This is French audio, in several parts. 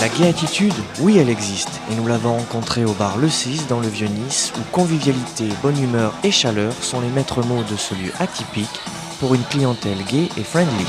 La gaie attitude, oui elle existe, et nous l'avons rencontrée au bar Le 6 dans le Vieux-Nice, où convivialité, bonne humeur et chaleur sont les maîtres mots de ce lieu atypique pour une clientèle gaie et friendly.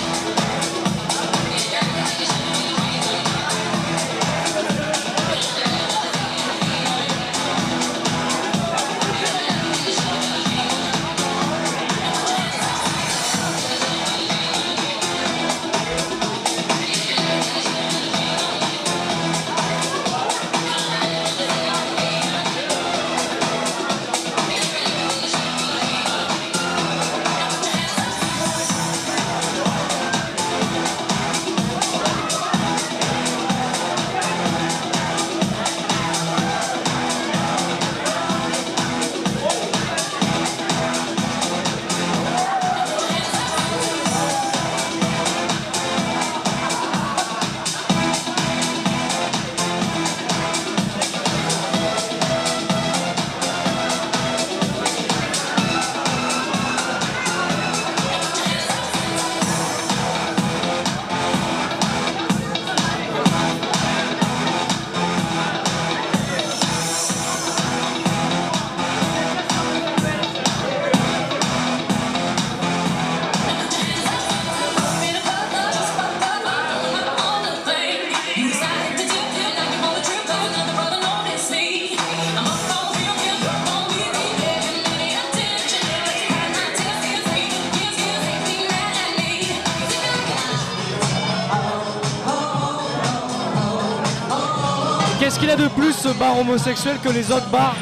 Qu'est-ce qu'il a de plus ce bar homosexuel que les autres bars?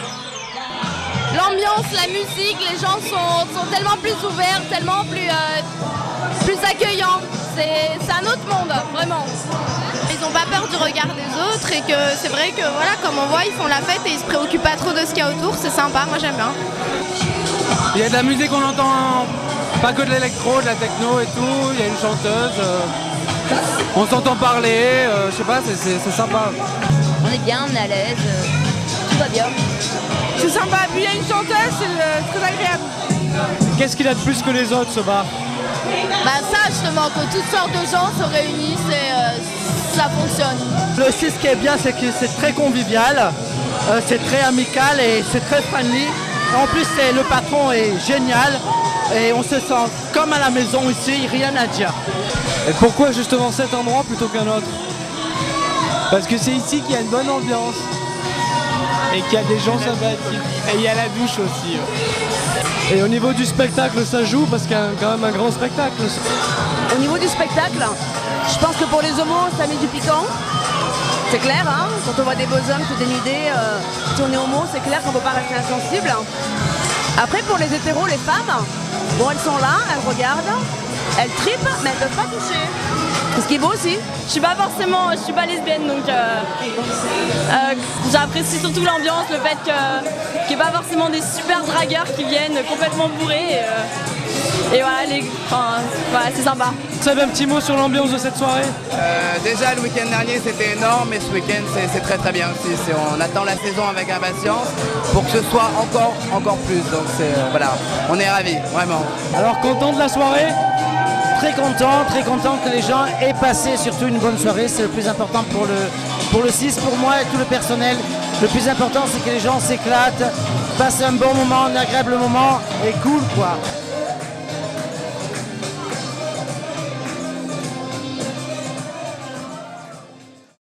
L'ambiance, la musique, les gens sont tellement plus ouverts, tellement plus accueillants. C'est un autre monde, vraiment. Ils n'ont pas peur du regard des autres et que c'est vrai que voilà, comme on voit, ils font la fête et ils se préoccupent pas trop de ce qu'il y a autour, c'est sympa, moi j'aime bien. Il y a de la musique, on entend pas que de l'électro, de la techno et tout, il y a une chanteuse, on s'entend parler, je sais pas, c'est sympa. On est bien, on est à l'aise, tout va bien. C'est sympa, puis il y a une chanteuse, c'est très agréable. Qu'est-ce qu'il a de plus que les autres ce bar? Bah ça justement, que toutes sortes de gens se réunissent et ça fonctionne. Le 6, ce qui est bien, c'est que c'est très convivial, c'est très amical et c'est très friendly. En plus, le patron est génial et on se sent comme à la maison ici, rien à dire. Et pourquoi justement cet endroit plutôt qu'un autre? Parce que c'est ici qu'il y a une bonne ambiance et qu'il y a des gens sympathiques. Et il y a la douche aussi. Et au niveau du spectacle, ça joue parce qu'il y a quand même un grand spectacle. Au niveau du spectacle, je pense que pour les homos, ça met du piquant. C'est clair, hein, quand on voit des beaux hommes se dénuder, si on est homo, c'est clair qu'on ne peut pas rester insensible. Après, pour les hétéros, les femmes, bon, elles sont là, elles regardent, elles tripent, mais elles ne peuvent pas toucher. C'est ce qui est beau aussi. Je suis pas lesbienne donc j'apprécie surtout l'ambiance, le fait qu'il n'y ait pas forcément des super dragueurs qui viennent complètement bourrés et voilà, c'est sympa. Vous avez un petit mot sur l'ambiance de cette soirée? Déjà le week-end dernier c'était énorme, mais ce week-end c'est très très bien aussi. On attend la saison avec impatience pour que ce soit encore plus. Donc voilà, on est ravis, vraiment. Alors content de la soirée? Très content que les gens aient passé surtout une bonne soirée, c'est le plus important pour le 6, pour moi et tout le personnel. Le plus important c'est que les gens s'éclatent, passent un bon moment, un agréable moment et cool quoi.